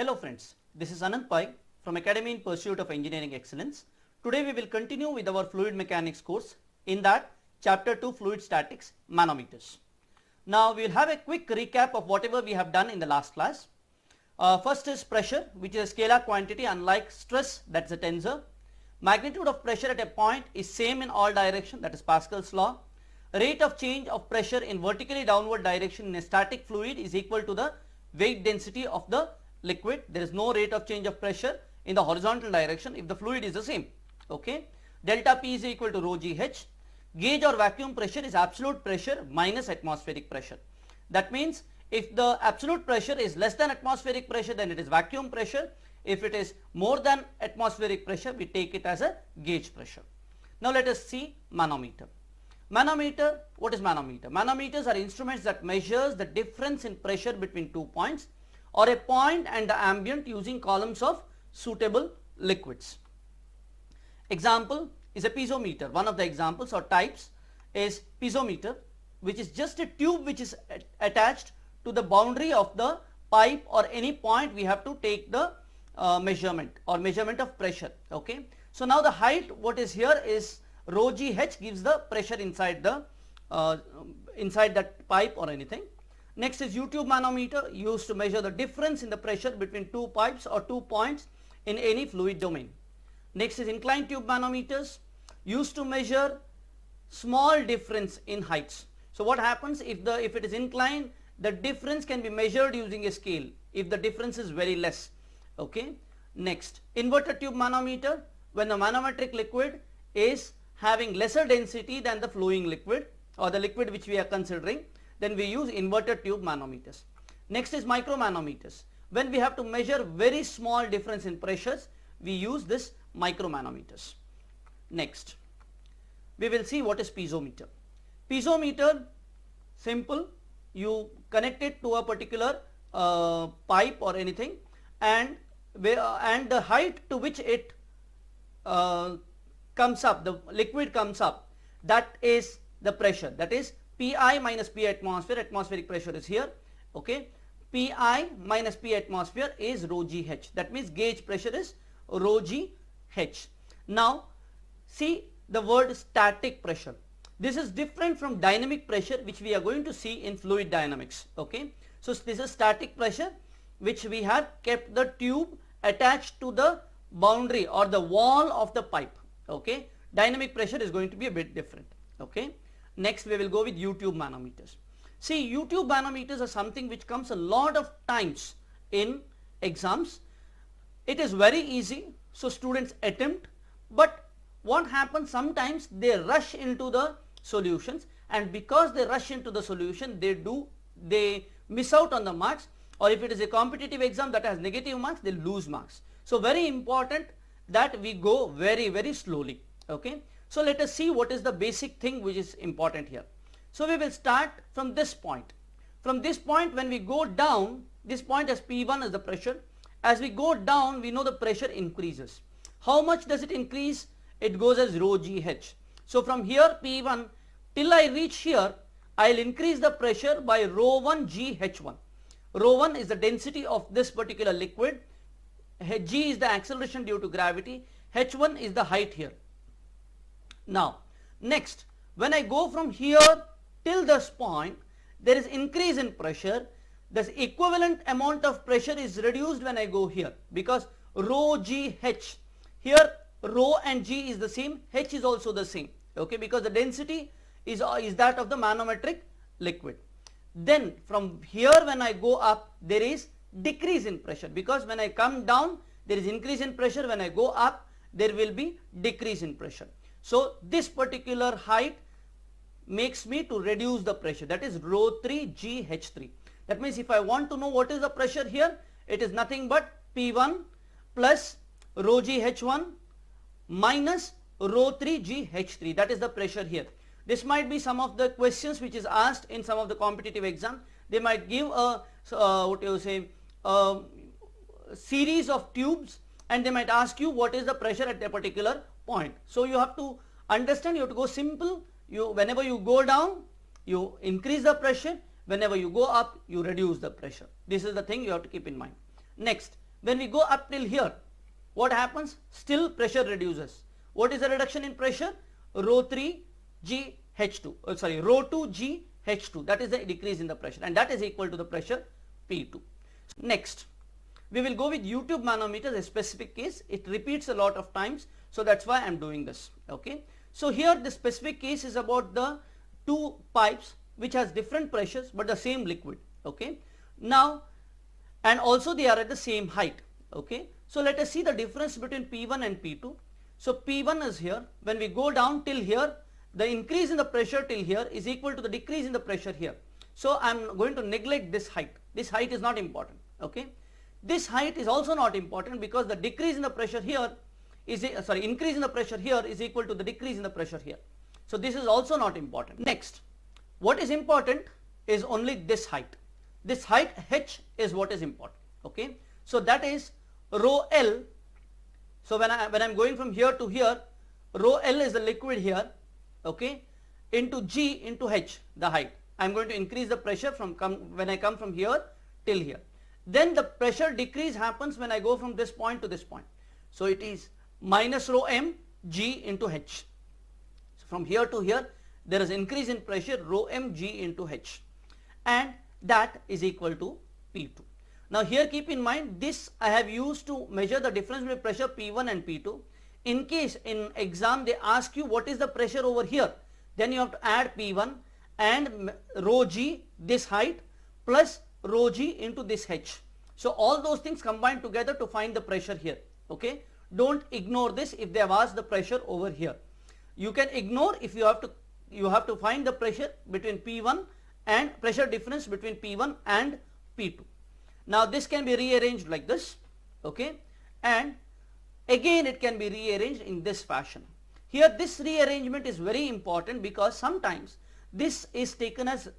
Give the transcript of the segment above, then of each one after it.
Hello friends, this is Anand Pai from Academy in Pursuit of Engineering Excellence. Today we will continue with our fluid mechanics course, in that chapter 2 fluid statics manometers. Now we will have a quick recap of whatever we have done in the last class. First is pressure, which is a scalar quantity unlike stress, that is a tensor. Magnitude of pressure at a point is same in all direction, that is Pascal's law. Rate of change of pressure in vertically downward direction in a static fluid is equal to the weight density of the liquid. There is no rate of change of pressure in the horizontal direction if the fluid is the same. Okay. Delta P is equal to rho GH. Gauge or vacuum pressure is absolute pressure minus atmospheric pressure. That means if the absolute pressure is less than atmospheric pressure, then it is vacuum pressure. If it is more than atmospheric pressure, we take it as a gauge pressure. Now let us see manometer. Manometer, what is manometer? Manometers are instruments that measures the difference in pressure between 2 points or a point and the ambient using columns of suitable liquids. Example is a piezometer. One of the examples or types is piezometer, which is just a tube which is attached to the boundary of the pipe or any point we have to take the measurement or measurement of pressure. Okay. So now the height what is here is rho GH gives the pressure inside the inside that pipe or anything. Next is U-tube manometer, used to measure the difference in the pressure between two pipes or 2 points in any fluid domain. Next is inclined tube manometers, used to measure small difference in heights. So what happens if it is inclined, the difference can be measured using a scale if the difference is very less. Okay. Next, inverted tube manometer, when the manometric liquid is having lesser density than the flowing liquid or the liquid which we are considering, then we use inverted tube manometers. Next is micromanometers. When we have to measure very small difference in pressures, we use this micromanometers. Next, we will see what is piezometer. Piezometer, simple, you connect it to a particular pipe or anything, and the height to which it comes up, the liquid comes up, that is the pressure, that is Pi minus P atmosphere, atmospheric pressure is here. Okay. Pi minus P atmosphere is rho GH, that means gauge pressure is rho GH. Now see the word static pressure. This is different from dynamic pressure, which we are going to see in fluid dynamics. Okay. So this is static pressure, which we have kept the tube attached to the boundary or the wall of the pipe. Okay. Dynamic pressure is going to be a bit different. Okay. Next we will go with U-tube manometers. See, U-tube manometers are something which comes a lot of times in exams. It is very easy, so students attempt, but what happens, sometimes they rush into the solutions, and because they rush into the solution, they miss out on the marks, or if it is a competitive exam that has negative marks, they lose marks. So very important that we go very slowly. Okay. So let us see what is the basic thing which is important here. So we will start from this point. From this point, when we go down, this point as P1 is the pressure. As we go down, we know the pressure increases. How much does it increase? It goes as rho GH. So from here P1 till I reach here, I will increase the pressure by rho 1 GH1. Rho 1 is the density of this particular liquid. G is the acceleration due to gravity. H1 is the height here. Now next, when I go from here till this point, there is increase in pressure. The equivalent amount of pressure is reduced when I go here, because rho GH, here rho and G is the same, H is also the same. Okay, because the density is that of the manometric liquid. Then from here when I go up, there is decrease in pressure, because when I come down there is increase in pressure, when I go up there will be decrease in pressure. So this particular height makes me to reduce the pressure, that is rho 3 GH3. That means if I want to know what is the pressure here, it is nothing but P1 plus rho GH1 minus rho 3 GH3, that is the pressure here. This might be some of the questions which is asked in some of the competitive exam. They might give a series of tubes, and they might ask you what is the pressure at a particular point. So you have to understand, you have to go simple. Whenever you go down, you increase the pressure. Whenever you go up, you reduce the pressure. This is the thing you have to keep in mind. Next, when we go up till here, what happens? Still pressure reduces. What is the reduction in pressure? Rho 3 G H2, rho 2 G H2, that is the decrease in the pressure, and that is equal to the pressure P2. Next, we will go with U-tube manometer, a specific case. It repeats a lot of times, so that's why I am doing this. Okay. So here the specific case is about the two pipes which has different pressures but the same liquid. Okay. Now, and also they are at the same height. Okay. So let us see the difference between P1 and P2. So P1 is here. When we go down till here, the increase in the pressure till here is equal to the decrease in the pressure here. So I am going to neglect this height. This height is not important. Okay. This height is also not important because the decrease in the pressure here is, increase in the pressure here is equal to the decrease in the pressure here. So this is also not important. Next, what is important is only this height. This height H is what is important. Okay. So that is rho L. So when I am going from here to here, rho L is the liquid here. Okay. Into G into H, the height. I am going to increase the pressure from when I come from here till here. Then the pressure decrease happens when I go from this point to this point. So it is minus rho m G into H. So from here to here there is increase in pressure rho m G into H, and that is equal to P2. Now here keep in mind, this I have used to measure the difference between pressure P1 and P2. In case in exam they ask you what is the pressure over here, then you have to add P1 and rho G, this height, plus rho G into this H. So all those things combined together to find the pressure here. Okay. Don't ignore this if they have asked the pressure over here. You can ignore if you have to find the pressure between P1 and pressure difference between P1 and P2. Now this can be rearranged like this. Okay. And again it can be rearranged in this fashion. Here this rearrangement is very important because sometimes this is taken as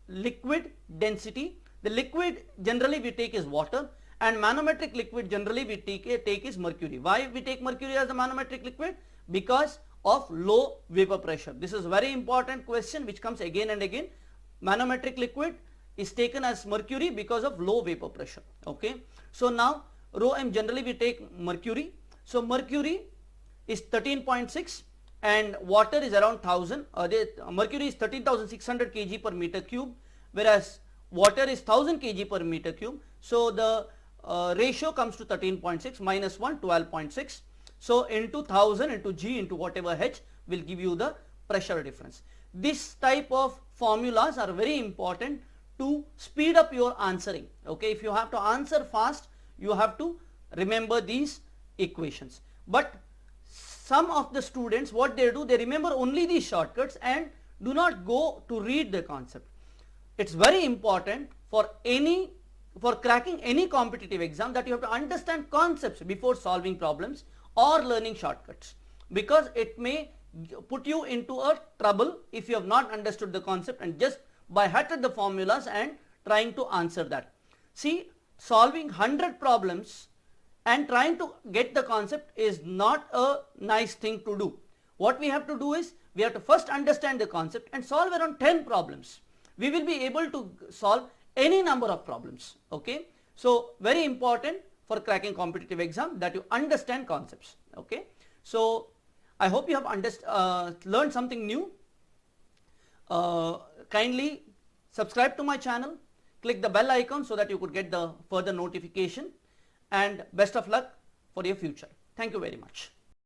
liquid density. The liquid generally we take is water, and manometric liquid generally we take is mercury. Why we take mercury as a manometric liquid? Because of low vapor pressure. This is a very important question which comes again and again. Manometric liquid is taken as mercury because of low vapor pressure. Okay. So now rho m generally we take mercury. So mercury is 13.6 and water is around 1000. Mercury is 13,600 kg per meter cube, whereas water is 1000 kg per meter cube. So the ratio comes to 13.6 minus 1, 12.6. So into 1000 into G into whatever H will give you the pressure difference. This type of formulas are very important to speed up your answering. Okay, if you have to answer fast, you have to remember these equations. But some of the students, what they do, they remember only these shortcuts and do not go to read the concept. It's very important for cracking any competitive exam that you have to understand concepts before solving problems or learning shortcuts, because it may put you into a trouble if you have not understood the concept and just by heart the formulas and trying to answer that. See, solving 100 problems and trying to get the concept is not a nice thing to do. What we have to do is, we have to first understand the concept and solve around 10 problems. We will be able to solve any number of problems. Okay. So very important for cracking competitive exam that you understand concepts. Okay. So I hope you have learned something new. Kindly subscribe to my channel, click the bell icon so that you could get the further notification, and best of luck for your future. Thank you very much.